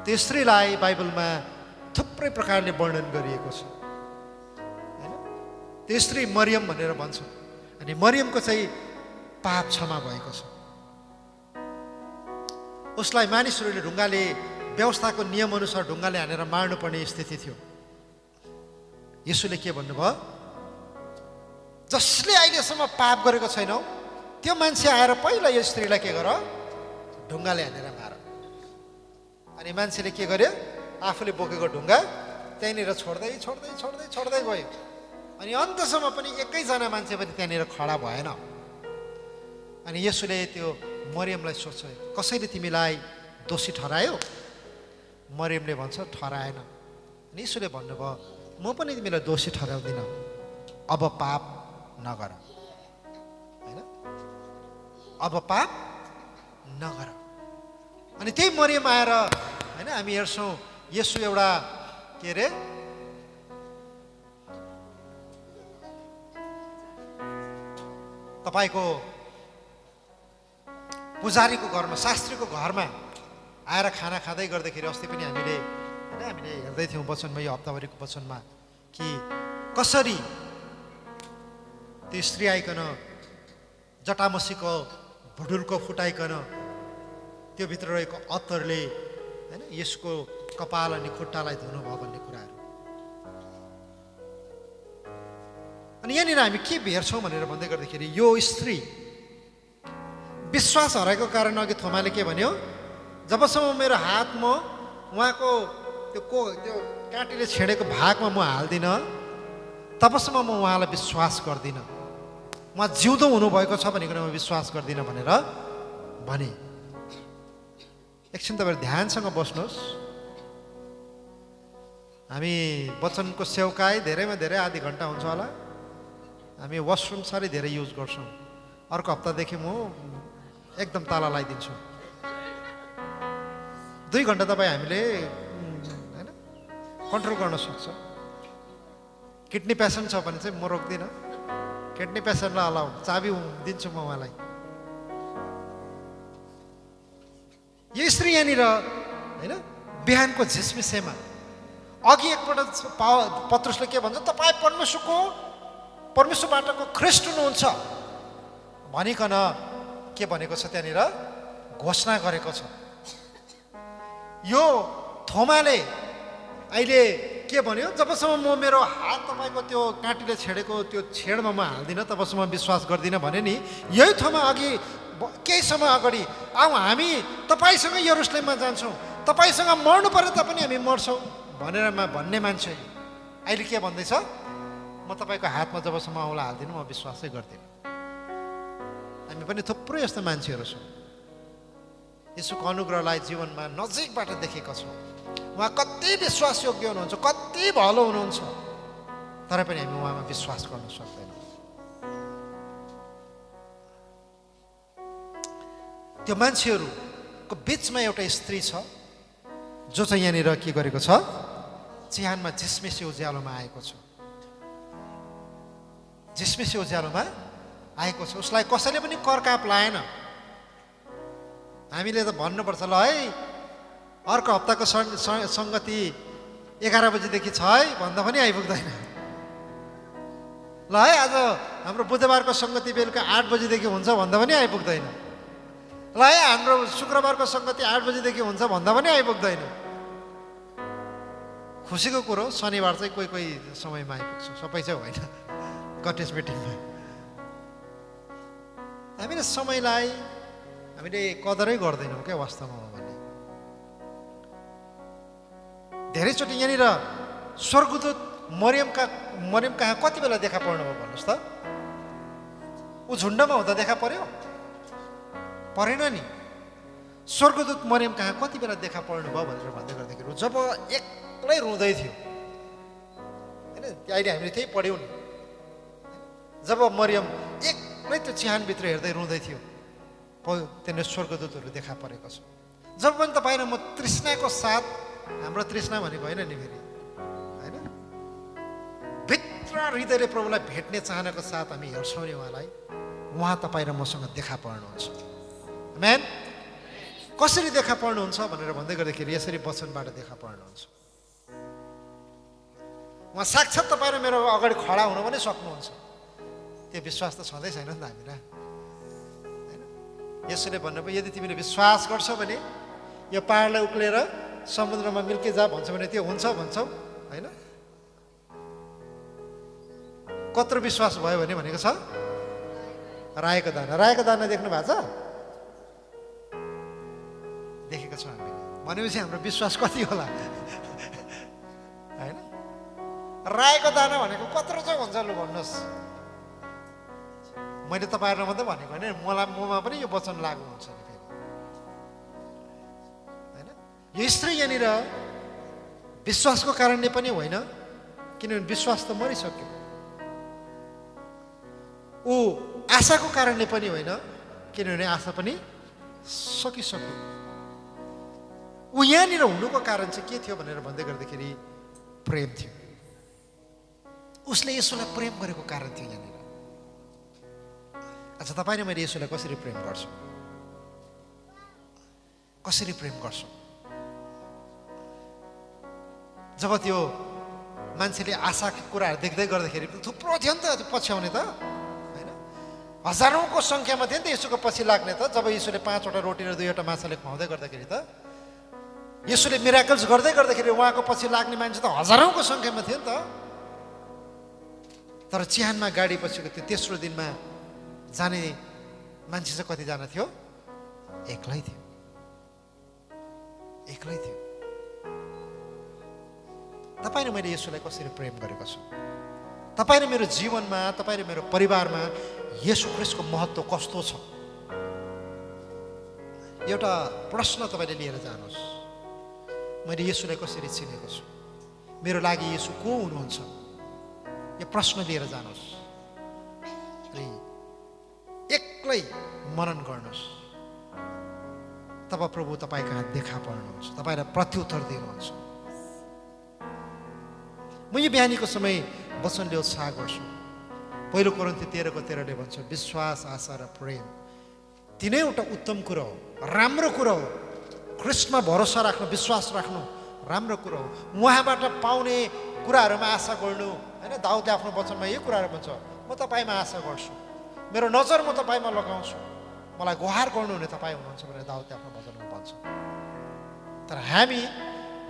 त्यो स्त्रीलाई बाइबलमा थुप्रै प्रकारले वर्णन गरिएको छ होइन। त्यो स्त्री मरियम भनेर भन्छ। अनि मरियमको चाहिँ पाप क्षमा भएको छ। उसलाई मानिसहरूले ढुङ्गाले, व्यवस्थाको नियमअनुसार ढुङ्गाले हानेर मार्नुपर्ने स्थिति थियो। येशूले के भन्नुभयो, जसले अहिलेसम्म पाप गरेको छैनौ त्यो मान्छे आएर पहिला यो स्त्रीलाई के गर, ढुङ्गाले हानेर मार। अनि मान्छेले के गर्यो, आफूले बोकेको ढुङ्गा त्यहीँनिर छोड्दै छोड्दै छोड्दै छोड्दै गयो। अनि अन्तसम्म पनि एकैजना मान्छे पनि त्यहाँनिर खडा भएन। अनि येशूले त्यो मरियमलाई सोध्छ, कसैले तिमीलाई दोषी ठहरायो? मरियमले भन्छ, ठहराएन। अनि यीशुले भन्नुभयो, म पनि तिमीलाई दोषी ठहराउँदिनँ, अब पाप नगर। होइन, अब पाप नगर। अनि त्यही मरियम आएर, होइन, हामी हेर्छौँ येशू एउटा के अरे तपाईँको पुजारीको घरमा, शास्त्रीको घरमा आएर खाना खाँदै गर्दाखेरि अस्ति पनि हामीले हेर्दै थियौँ वचनमा, यो हप्ताभरिको वचनमा, कि कसरी त्यो स्त्री आइकन जटामसीको भुडुलको फुटाइकन त्यो भित्र रहेको अत्तरले, होइन, यसको कपाल अनि खुट्टालाई धुनुभयो भन्ने कुराहरू। अनि यहाँनिर हामी के हेर्छौँ भनेर भन्दै गर्दाखेरि यो स्त्री विश्वास हराएको कारण अघि थोमाले के भन्यो, जबसम्म मेरो हात म उहाँको त्यो काँटीले छेडेको भागमा म हाल्दिनँ तबसम्म म उहाँलाई विश्वास गर्दिनँ, उहाँ जिउँदो हुनुभएको छ भनेर म विश्वास गर्दिनँ भनेर भने। एकछिन तपाईँहरू ध्यानसँग बस्नुहोस्। हामी वचनको सेवकाई धेरैमा धेरै आधी घन्टा हुन्छ होला, हामी वासरुम साह्रै धेरै युज गर्छौँ। अर्को हप्तादेखि म एकदम ताला लगाइदिन्छु। 2 घन्टा तपाईँ हामीले होइन कन्ट्रोल गर्न सक्छ। किडनी पेसेन्ट छ भने चाहिँ म रोक्दिनँ, किडनी पेसेन्टलाई अलाउ, चाबी दिन्छु म उहाँलाई। यो स्त्री यहाँनिर, होइन, बिहानको झिसमिसेमा अघि एकपल्ट पत्रुसले के भन्छ, तपाईँ परमेश्वरबाटको ख्रिस्ट हुनुहुन्छ भनिकन के भनेको छ, त्यहाँनिर घोषणा गरेको छ। यो थोमाले अहिले के भन्यो, जबसम्म म मेरो हात तपाईँको त्यो काँटीले छेडेको त्यो छेडमा म हाल्दिनँ तबसम्म विश्वास गर्दिनँ भने नि, यही थोमा अघि केही समय अगाडि, हामी तपाईँसँग यरुसलेममा जान्छौँ, तपाईँसँग मर्नु पर्यो तापनि हामी मर्छौँ भन्ने मान्छे अहिले के भन्दैछ, म तपाईँको हातमा जबसम्म औँला हाल्दिनँ म विश्वासै गर्दिनँ। हामी पनि थुप्रो यस्तो मान्छेहरू छौँ, यसोको अनुग्रहलाई जीवनमा नजिकबाट देखेका छौँ। उहाँ कति विश्वासयोग्य हुनुहुन्छ, कति भलो हुनुहुन्छ, तर पनि हामी उहाँमा विश्वास गर्न सक्दैनौँ। त्यो मान्छेहरूको बिचमा एउटा स्त्री छ जो चाहिँ यहाँनिर के गरेको छ, चिहानमा झिसमिसे उज्यालोमा आएको छ, झिसमिसे उज्यालोमा आएको छ। उसलाई कसैले पनि करकाप लाएन। हामीले त भन्नुपर्छ, ल है अर्को हप्ताको सङ्गति 11 बजीदेखि छ है भन्दा पनि आइपुग्दैन। ल है आज हाम्रो बुधबारको सङ्गति बेलुका 8 बजीदेखि हुन्छ भन्दा पनि आइपुग्दैन। ल है हाम्रो शुक्रबारको सङ्गति 8 बजीदेखि हुन्छ भन्दा पनि आइपुग्दैन। खुसीको कुरो शनिबार चाहिँ कोही समयमा आइपुग्छ, सबै चाहिँ होइन, गटेस मिटिङमा। हामीले समयलाई हामीले कदरै गर्दैनौँ क्या वास्तवमा हो भने। धेरैचोटि यहाँनिर स्वर्गदूत मरियम कहाँ कति बेला देखा पर्नु भयो भन्नुहोस् त? ऊ झुन्डमा हुँदा देखा पर्यो? परेन नि। स्वर्गदूत मरियम कहाँ कति बेला देखा पर्नु भयो भनेर भन्दै गर्दाखेरि जब एक्लै रुँदै थियो, होइन, अहिले हामीले त्यही पढ्यौँ नि, जब मरियम एक्लै त्यो चिहानभित्र हेर्दै रुँदै थियो, त्यहाँनिर स्वर्गदूतहरू देखा परेको छ। जब पनि तपाईँ र म तृष्णाको साथ, हाम्रो तृष्णा भनेको होइन नि फेरि, होइन, भित्र हृदयले प्रभुलाई भेट्ने चाहनाको साथ हामी हेर्छौँ नि उहाँलाई, उहाँ तपाईँ र मसँग देखा पर्नुहुन्छ। आमेन। कसरी देखा पर्नुहुन्छ भनेर भन्दै गर्दाखेरि यसरी वचनबाट देखा पर्नुहुन्छ। उहाँ साक्षात् तपाईँ र मेरो अगाडि खडा हुन पनि सक्नुहुन्छ। त्यो विश्वास त छँदै छैन नि त हामीलाई, होइन। यसैले भन्नुभयो, यदि तिमीले विश्वास गर्छौ भने यो पहाडलाई उक्लेर समुद्रमा मिल्के जा भन्छ भने त्यो हुन्छ भन्छौ, होइन। कत्रो विश्वास भयो भने भनेको छ रायोको दाना। रायोको दाना देख्नु भएको छ? देखेको छ हामीले। भनेपछि हाम्रो विश्वास कति होला, होइन। रायोको दाना भनेको कत्रो चाहिँ हुन्छ लु भन्नुहोस्? मैले तपाईँहरूलाई मात्रै भनेको होइन, ममा पनि यो वचन लागू हुन्छ नि फेरि, होइन? यो स्त्री यहाँनिर विश्वासको कारणले पनि होइन, किनभने विश्वास त मरिसक्यो। ऊ आशाको कारणले पनि होइन, किनभने आशा पनि सकिसक्यो। ऊ यहाँनिर हुनुको कारण चाहिँ के थियो भनेर भन्दै गर्दाखेरि प्रेम थियो। उसले यसोलाई प्रेम गरेको कारण थियो यहाँनिर। अच्छा, तपाईँ र मैले यसोलाई कसरी प्रेम गर्छु? कसरी प्रेम गर्छु? जब त्यो मान्छेले आशाको कुराहरू देख्दै गर्दाखेरि थुप्रो थियो नि त पछ्याउने त, होइन? हजारौँको सङ्ख्यामा थियो नि त यसोको पछि लाग्ने त। जब यसोले 5वटा रोटी र 2वटा माछाले खुवाउँदै गर्दाखेरि त, यसोले मिराकल्स गर्दै गर्दाखेरि उहाँको पछि लाग्ने मान्छे त हजारौँको सङ्ख्यामा थियो नि त। तर चिहानमा गाडी पछिको त्यो तेस्रो दिनमा जाने मान्छे चाहिँ कतिजना थियो? एक्लै थियो, एक्लै थियो। तपाईँ र मैले यसोलाई कसरी प्रेम गरेको छु? तपाईँ र मेरो जीवनमा, तपाईँ र मेरो परिवारमा येशू ख्रीष्टको महत्त्व कस्तो छ? एउटा प्रश्न तपाईँले लिएर जानुहोस्, मैले येशूलाई कसरी चिनेको छु? मेरो लागि येशू को हुनुहुन्छ? यो प्रश्न लिएर जानुहोस् र एक्लै मनन गर्नुहोस्। तब प्रभु तपाईँ कहाँ देखा पर्नुहुन्छ, तपाईँलाई प्रत्युत्तर दिनुहुन्छ। म यो बिहानीको समय वचनले उत्साह गर्छु। पहिलो कोरिन्थी 13:13ले भन्छ, विश्वास, आशा र प्रेम तीनैवटा उत्तम कुरो हो, राम्रो कुरो हो। ख्रीष्टमा भरोसा राख्नु, विश्वास राख्नु राम्रो कुरो हो। उहाँबाट पाउने कुराहरूमा आशा गर्नु, होइन? दाउदले आफ्नो वचनमा यही कुराहरू भन्छ, म तपाईँमा आशा गर्छु, मेरो नजर म तपाईँमा लगाउँछु, मलाई गुहार गर्नुहुने तपाईँ हुनुहुन्छ भनेर दाउदले आफ्नो वचनमा भन्छ। तर हामी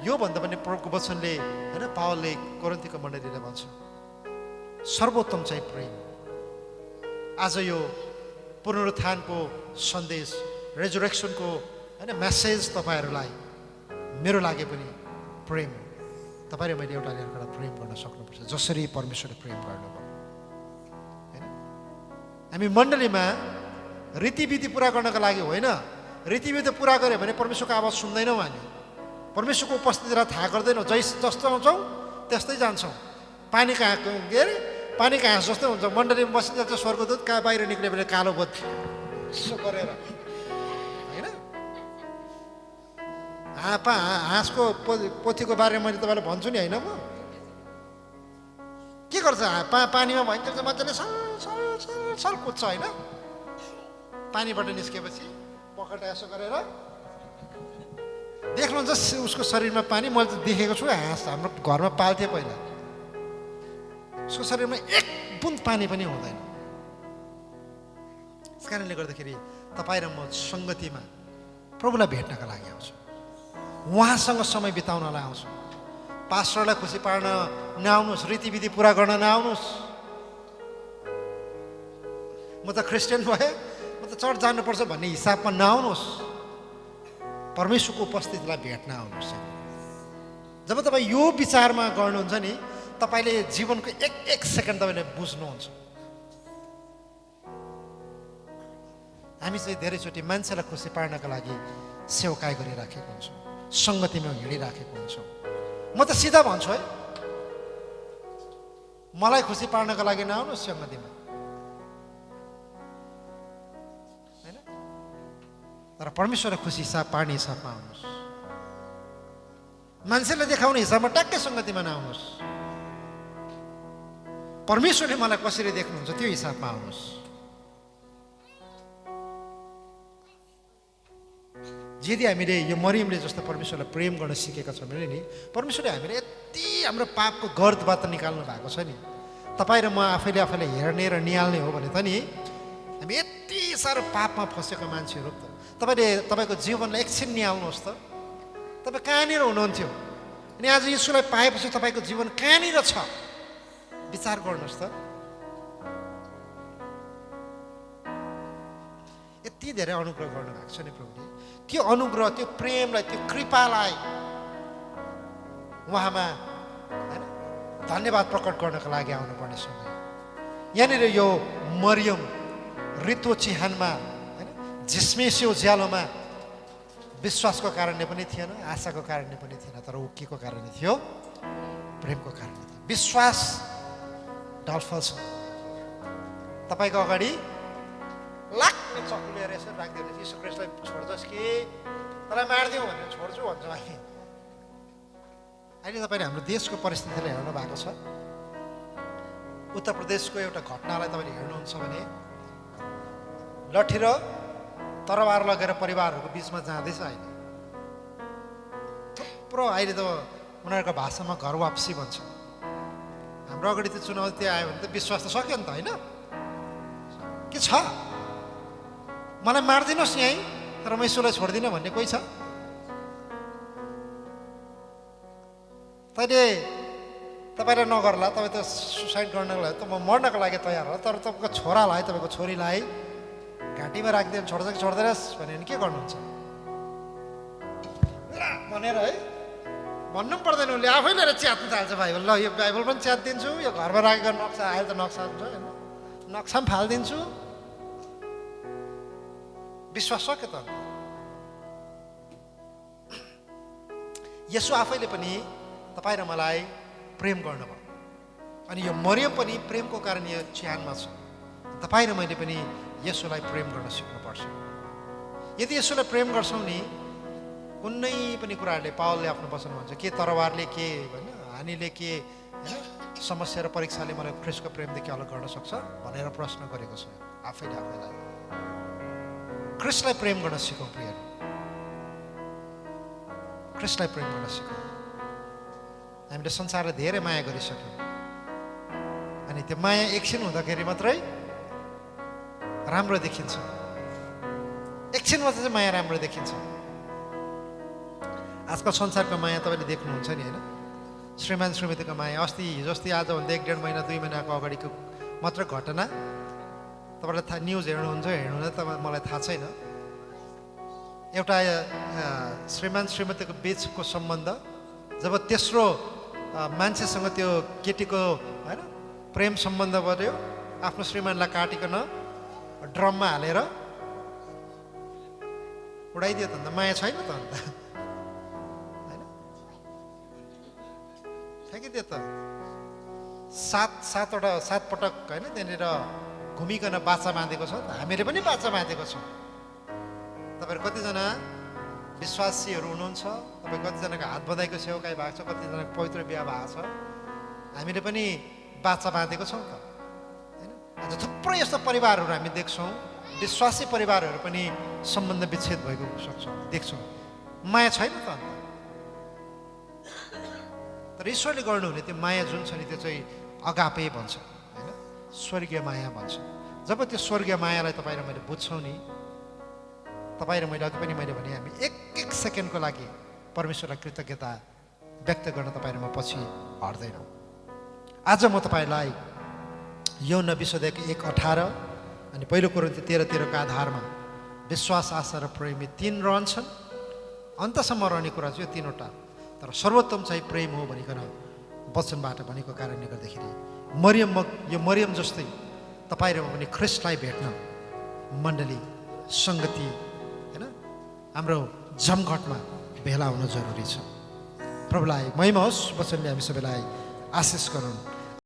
योभन्दा पनि प्रभुको वचनले, होइन, पावलले कोरिन्थीको मण्डलीलाई भन्छ, सर्वोत्तम चाहिँ प्रेम। आज यो पुनरुत्थानको सन्देश, रेजुरेक्सनको, होइन, मेसेज तपाईँहरूलाई, मेरो लागि पनि प्रेम। तपाईँ र मैले एउटा अर्कालाई प्रेम गर्न सक्नुपर्छ जसरी परमेश्वरले प्रेम गर्नुभयो, होइन? हामी मण्डलीमा रीतिविधि पुरा गर्नको लागि होइन, रीतिविधि पुरा गऱ्यो भने परमेश्वरको आवाज सुन्दैनौँ हामी, परमेश्वरको उपस्थितिलाई थाहा गर्दैनौँ। जस्तो आउँछौँ त्यस्तै जान्छौँ। पानी कहाँ के अरे पानीको हाँस जस्तै हुन्छ। मण्डलीमा बसिन्छ स्वर्गदूत, कहाँ बाहिर निक्ल्यो भने कालो बोत यसो गरेर, होइन? हाँसको पोथीको बारेमा मैले तपाईँलाई भन्छु नि, होइन? म के गर्छ? पानीमा भइन्छ मजाले सल कुद्छ, होइन? पानीबाट निस्केपछि पखेटा यसो गरेर देख्नुहुन्छ उसको शरीरमा पानी। मैले त देखेको छु, हाँस हाम्रो घरमा पाल्थेँ पहिला। उसको शरीरमा एक बुन्द पानी पनि हुँदैन। त्यस कारणले गर्दाखेरि तपाईँ र म सङ्गतिमा प्रभुलाई भेट्नका लागि आउँछु, उहाँसँग समय बिताउनलाई आउँछु। पास्टरलाई खुसी पार्न नआउनुहोस्, रीतिविधि पुरा गर्न नआउनुहोस्। म त क्रिस्चियन भए, म त चर्च जानुपर्छ भन्ने हिसाबमा नआउनुहोस्। परमेश्वरको उपस्थितिलाई भेट्न आउनुहोस्। जब तपाईँ यो विचारमा गर्नुहुन्छ नि, तपाईँले जीवनको एक एक सेकेन्ड तपाईँले बुझ्नुहुन्छ। हामी चाहिँ धेरैचोटि मान्छेलाई खुसी पार्नका लागि सेवकाई गरिराखेको हुन्छौँ, सङ्गतिमा हिँडिराखेको हुन्छौँ। म त सिधा भन्छु है, मलाई खुसी पार्नका लागि नआउनुहोस् सङ्गतिमा, होइन? तर परमेश्वरलाई खुसी पार्ने हिसाबमा आउनुहोस्। मान्छेलाई देखाउने हिसाबमा ट्याक्कै सङ्गतिमा नआउनुहोस्। परमेश्वरले मलाई कसरी देख्नुहुन्छ त्यो हिसाबमा आउनुहोस्। यदि हामीले यो मरियमले जस्तो परमेश्वरलाई प्रेम गर्न सिकेका छौँ भने नि, परमेश्वरले हामीले यति हाम्रो पापको गर्दबाट निकाल्नु भएको छ नि। तपाईँ र म आफैले हेर्ने र निहाल्ने हो भने त नि, हामी यति साह्रो पापमा फँसेको मान्छेहरू। तपाईँले तपाईँको जीवनलाई एकछिन निहाल्नुहोस् त, तपाईँ कहाँनिर हुनुहुन्थ्यो अनि आज यसोलाई पाएपछि तपाईँको जीवन कहाँनिर छ? विचार गर्नुहोस् त। यति धेरै अनुग्रह गर्नुभएको छ नि प्रभुले। त्यो अनुग्रह, त्यो प्रेमलाई, त्यो कृपालाई उहाँमा, होइन, धन्यवाद प्रकट गर्नको लागि आउनुपर्ने समय। यहाँनिर यो मरियम रित्तो चिहानमा होइन झिसमिस्यो उज्यालोमा विश्वासको कारणले पनि थिएन, आशाको कारणले पनि थिएन, तर ऊ के को कारणले थियो? प्रेमको कारणले थियो। विश्वास ढल फल्छ। तपाईँको अगाडि लाग्ने चक्कु लिएर यसो राखिदिनु, यीशु ख्रीष्टलाई छोड्छस् कि तँलाई मारिदिउँ भनेर छोड्छु भन्छौँ हामी। अहिले तपाईँले हाम्रो देशको परिस्थितिलाई हेर्नु भएको छ। उत्तर प्रदेशको एउटा घटनालाई तपाईँले हेर्नुहुन्छ भने लट्ठी र तरवार लगेर परिवारहरूको बिचमा जाँदैछ। अहिले थुप्रो अहिले त उनीहरूको भाषामा घर वापसी भन्छ। हाम्रो अगाडि त्यो चुनौती आयो भने त विश्वास त सक्यो नि त, होइन? के छ? मलाई मारिदिनुहोस् यहीँ तर म यीशुलाई छोड्दिनँ भन्ने कोही छ? तपाईँले नगर्ला, तपाईँ त सुसाइड गर्नको लागि त म मर्नको लागि तयार होला, तर तपाईँको छोरालाई तपाईँको छोरीलाई घाँटीमा राखिदिनु छोड्छ कि छोड्दैनस् भने के गर्नुहुन्छ भनेर है भन्नु पनि पर्दैन। उसले आफै लिएर च्यात्नु थाल्छ बाइबल। ल यो बाइबल पनि च्यातिदिन्छु, यो घरमा राखेको नक्सा आयो त नक्सा हुन्छ होइन, नक्सा पनि फालिदिन्छु। विश्वास सक्यो त? यसो आफैले पनि तपाईँ र मलाई प्रेम गर्नुभयो अनि यो मरियम पनि प्रेमको कारण यो चिहानमा छ। तपाईँ र मैले पनि यसोलाई प्रेम गर्न सिक्नुपर्छ। यदि यसोलाई प्रेम गर्छौँ नि, कुनै पनि कुराहरूले पावलले आफ्नो वचन भन्छ के तरवारले के होइन, हानिले के होइन, समस्या र परीक्षाले मलाई ख्रीष्टको प्रेमदेखि अलग गर्न सक्छ भनेर प्रश्न गरेको छ आफैले आफैलाई। ख्रीष्टलाई प्रेम गर्न सिकौँ प्रियहरू, ख्रीष्टलाई प्रेम गर्न सिकौँ। हामीले संसारलाई धेरै माया गरिसक्यौँ अनि त्यो माया एकछिन हुँदाखेरि मात्रै राम्रो देखिन्छ। एकछिनमा चाहिँ माया राम्रो देखिन्छ। आजकल संसारको माया तपाईँले देख्नुहुन्छ नि होइन, श्रीमान श्रीमतीको माया। हिजोस्ति आजभन्दा 1-1.5 महिना 2 महिनाको अगाडिको मात्र घटना। तपाईँलाई थाहा, न्युज हेर्नुहुन्छ हेर्नुहुन्न तपाईँ, मलाई थाहा छैन। एउटा श्रीमान श्रीमतीको बिचको सम्बन्ध जब तेस्रो मान्छेसँग त्यो केटीको होइन प्रेम सम्बन्ध बन्यो, आफ्नो श्रीमानलाई काटिकन ड्रममा हालेर उडाइदियो त अन्त माया छैन त अन्त होइन, फ्याँकिदियो त। 7 पटक होइन त्यहाँनिर घुमिकन बाछा बाँधेको छ। हामीले पनि बाछा बाँधेको छौँ। तपाईँहरू कतिजना विश्वासीहरू हुनुहुन्छ, तपाईँ कतिजनाको हात बधाईको सेवाकाई भएको छ, कतिजनाको पवित्र बिहा भएको छ। हामीले पनि बाछा बाँधेको छौँ त होइन। आज थुप्रो यस्तो परिवारहरू हामी देख्छौँ, विश्वासी परिवारहरू पनि सम्बन्ध विच्छेद भएको सक्छौँ, देख्छौँ। माया छैन त अन्त। तर ईश्वरले गर्नुहुने त्यो माया जुन छ नि, त्यो चाहिँ अगापे भन्छ होइन, स्वर्गीय माया भन्छ। जब त्यो स्वर्गीय मायालाई तपाईँ र मैले बुझ्छौँ नि, तपाईँ र मैले अघि पनि मैले भने हामी एक सेकेन्डको लागि परमेश्वरलाई कृतज्ञता व्यक्त गर्न तपाईँ र म पछि हट्दैनौँ। आज म तपाईँलाई यौन विशुद्ध 1:18 अनि 1 कोरिन्थी 13:13 का आधारमा विश्वास, आशा र प्रेम 3 रहन्छन्। अन्तसम्म रहने कुरा चाहिँ यो 3वटा, तर सर्वोत्तम चाहिँ प्रेम हो भनिकन वचनबाट भनेको कारणले गर्दाखेरि यो मरियम जस्तै तपाईँ र म पनि ख्रीष्टलाई भेट्न मण्डली सङ्गति होइन हाम्रो जमघटमा भेला हुन जरुरी छ। प्रभुलाई महिमा होस्, वचनले हामी सबैलाई आशिष गरून्।